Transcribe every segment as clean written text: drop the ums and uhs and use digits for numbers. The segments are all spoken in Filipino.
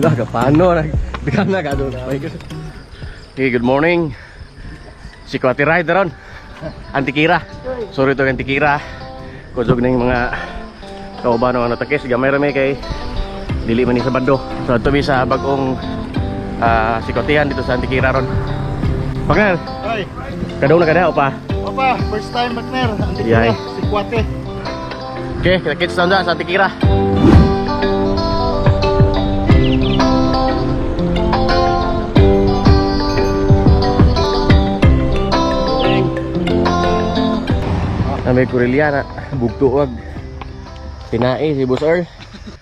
Wala ka paano na ka doon. Okay, good morning. Si Kuwati Rider ron. Antikira. Sorry to Antikira. Kusog na yung mga kauban ng takis. Gamay rami kay dili man ni Sabado. So ito sa bagong Sikotihan dito sa Antikira ron. Partner. Hoy. Kadong na kada opa. Opa, first time partner. Yay. Si Kuwati. Okay, kita-kits down sa Antikira. May Corelia na bugtuog tinai si Boss Earl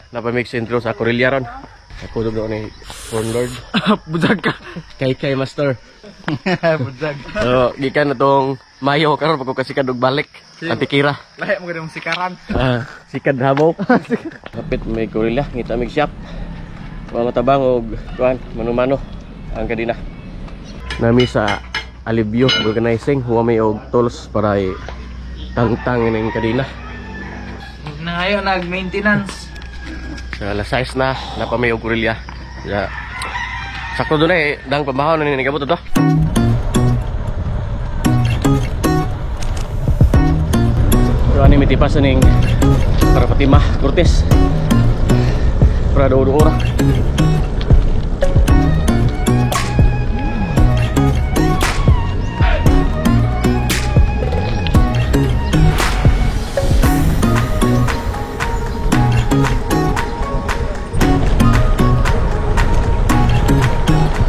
napamix intro sa Corelia ron ako doon ni Corn Lord Budag ka. kay Master Budag. so gikan na tong Mayo karon pag ko kasi kadug balik Antikira Lahi mo ganung sikaran. sikad habo kapit may Corelia ngita mig shop mga matabang og kuan mano-mano ang kadina nami sa Alivio Vulcanizing huwa may og tools para tangtang ng kadina Na ngayon nag-maintenance. sa alas 6 na napamay og Corelia ya sakto doon dang pambahaw na ninigabot ito so ani mitipas ning para Fatima Cortez para do ora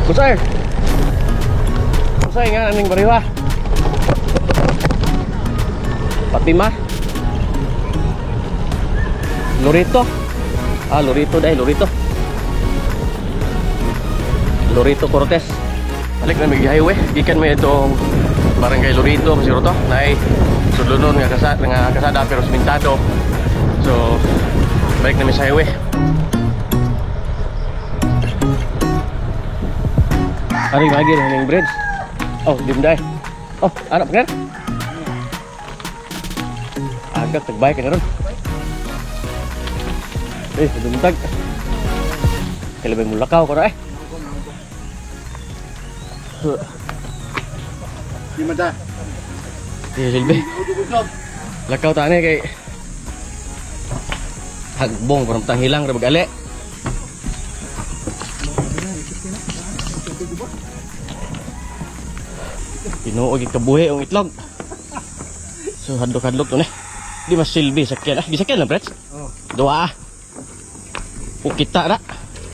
Busay! Busay nga naning bariwa Fatima Lorito Lorito dahil Lorito Cortez balik na may highway gikan may itong barangay Lorito masiro to na ay sudlunon nga kasada pero simintado so balik na may sa highway. Aring lagi ning bridge. Oh, dimday. Oh, anak kan? Agak tegbay ka ron. Dumtag. Kalabay mo lakaw ko na Di mata. Silbi. Lakaw ta ni kay hagbong parang hilang ra bagali. Tinuog ikabuhi ang itlog. So hadlok-hadlok to ni. Di mas silbi sakyan. Gisakyan lang, Brets? Oh. Dua. Ukita na.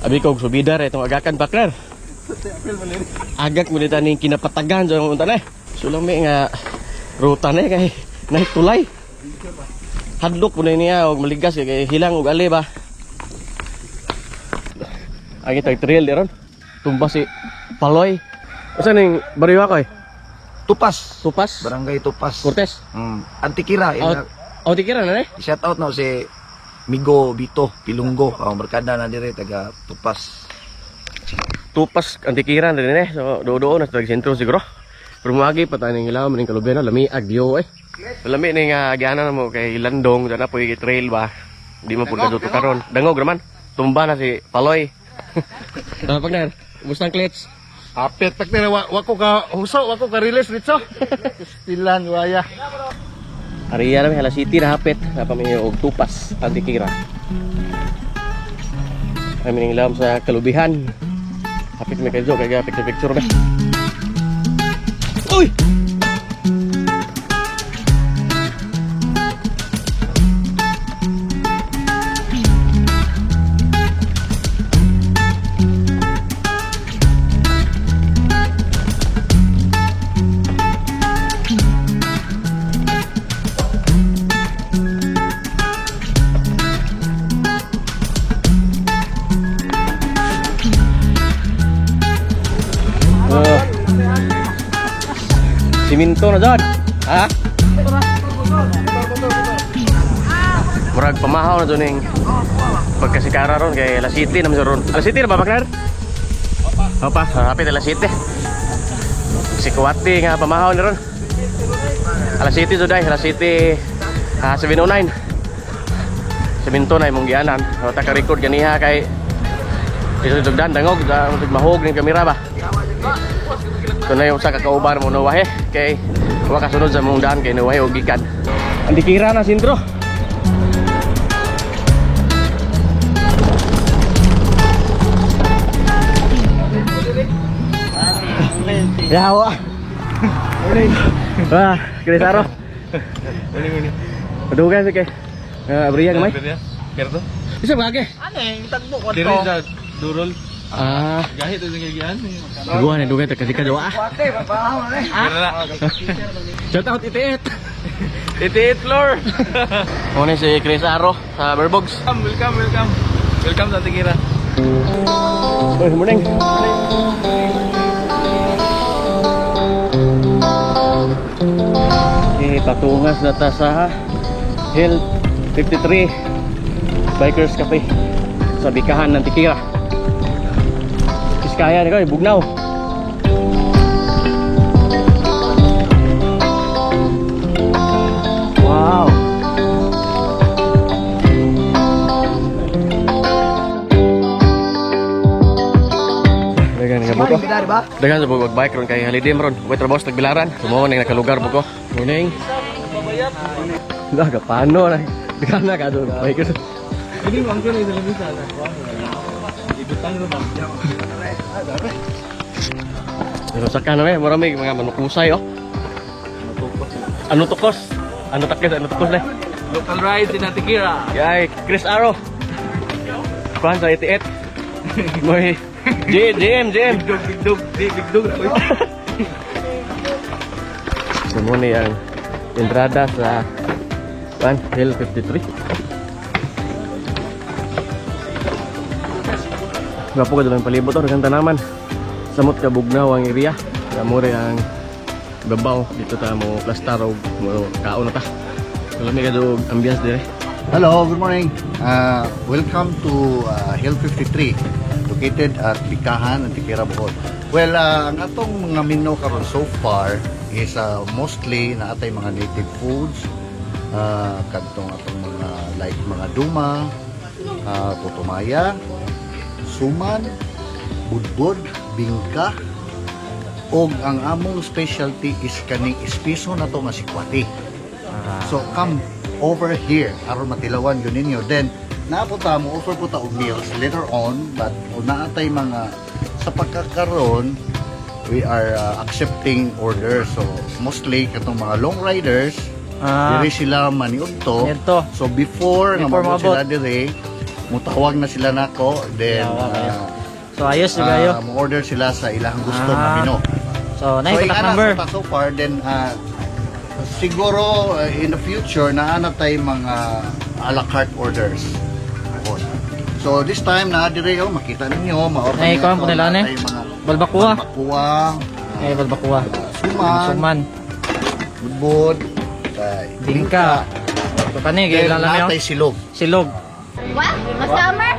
Abi ko subida ra itong agakan partner. Agak mo dito ning kinapatagan sa unta na. So lang may nga ruta na kay naik tulay. Hadlok po na niya og maligas kay hilang og ali ba. Agi tag trail diron. Tumba si Paloy. Asa ning bariwa ko Tupas. Barangay Tupas. Cortez. Antikira. Antikira na Shout out no si Migo Bito Pilunggo. Barkada na dire taga Tupas. Tupas Antikira na rin so doon na sa sentro siguro. Pero magi pa tayo ng ilaw maning kalubian na lami agyo lami ning agianan mo kay Landong dana po trail ba. Di man pud kaduto karon. Dangog raman. Tumba na si Paloy. Partner, kumusta ang clutch? Apet partner wako ka huso, wako ka release dito. Stilan waya. Ariya na may Hala City na hapit na pamilya og Tupas Antikira. Kami ning ilaw sa kalubihan. Hapit may kayo kaya picture ba. Uy! Siminto na dyan. Ha? Murag pamahaw na dyan yung pagkasikara ron kay Hala City naman sa ron. Hala City na ba, Baknar? Opa, hapit Hala City. Si Kuwati nga pamahaw na ron. Hala City to day, Hala City 709. Siminto na imong gianan. Taka record ganiha kay Isugdan dangog sa mahog ning kamera ba. Ito na yung sa kakauban mo nawahe kay wa kasunod sa mong daan kay nawahe og gikan. Antikira na sintro. Yawa. Wah, Chris Aro. Padugan sih kay. Abriya gamay. Kerto? Bisa bagay. Aneh, tagbo ko Diri sa durol. Gahit ito nga gian. Dugan na dugan kasi ka jawa. Shout out itiit. Itiit floor. Mo ni si Chris Aro sa Verbogs. Welcome. Welcome sa Tikira. Good morning. Patungas na ta sa Hill 53 Bikers Cafe sa Bikahan ng Tikira. Kiskaya nito, Bugnaw. Wow. Dagan nga buko. Dagan sa bugog bike ron kay Halidim ron. Wait boss nagbilaran. Sumo ning nakalugar buko. Morning. Daga paano na. Dagan na ka do bike. Ini mangko ni sa labis ana. Ibutang ro ba? Pero saka na marami mga manukusay oh. Ano tukos? Ano takis? Ano tukos na? Local rides in Tikira. Yay, Chris Aro. Kuan sa itiit. Moy JM. Big dog. Sumuni ang entrada sa Hill 53. Gapo ka dalang palibot oh, dengan tanaman. Samot ka Bugnaw ang area. Kamure ang babaw dito ta mo plastar og mo kaon na ta. Lami ka dog ambiance dire. Hello, good morning. Welcome to Hill 53, located at Bikahan, Tikira, Bohol. Well, ang atong mga menu karon so far is mostly na atay mga native foods, kadtong atong mga like mga duma, putumaya, suman, budbod, bingka, og ang among specialty is kaning espiso na to nga sikwati. So come over here aron matilawan yun ninyo. Then napunta mo offer po ta og meals later on, but naatay mga sa pagkakaroon we are accepting orders. So mostly katong mga long riders diri sila maniudto. So before nga mabot sila diri mutawag na sila nako, then so ayos na kayo. Mo-order sila sa ilang gusto na menu. So na yung contact number. So far then siguro in the future naana tay mga a la carte orders. So this time na dire makita ninyo ma-order Ay kuan po nila ni. Balbakuwa. Ay balbakuwa. Suman. Budbod. Bingka. So kani gay lang lang natay silog. Silog. What? Mas scammer?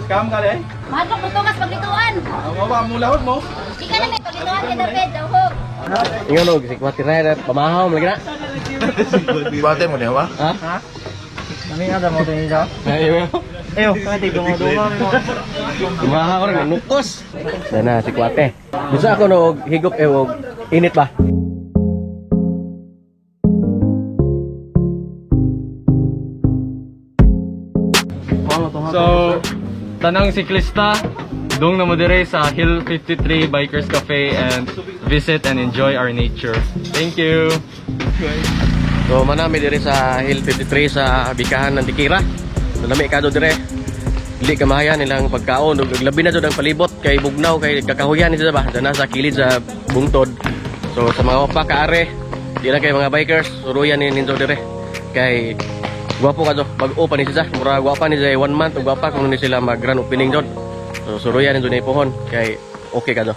Scam ka rin? Matok ito mas paglituan. Ang baba mo lahod mo. Di ka na may paglituan kay David, dahog. Ingon og si Kwati Rider pamahaw lagi na. Bate mo niya ba? Ha? Kami ada mo din siya. Ayo, kami tigong mo duman mo. Pamahaw ron nukos. Dana si Kwate. Bisa ako no higop og init ba? So, tanang siklista, dong na mo dire sa Hill 53 Bikers Cafe and visit and enjoy our nature. Thank you. So manami dire sa Hill 53 sa Bikahan ng Tikira. Nalami ka do dire. Dili ka mahayan nilang pagkaon ug labi na jud ang palibot kay Bugnaw kay kakahuyan ni ba dana sa kilid sa bungtod. So sa mga pa kaare, di lang kay mga bikers, suruyan ni ninyo dire. Kay gwapo ka do, bag-o pa ni siya. Mura gwapa ni siya 1 month ug gwapa kung ni sila mag grand opening jud. So suruyan ninyo ni pohon kay okay ka do.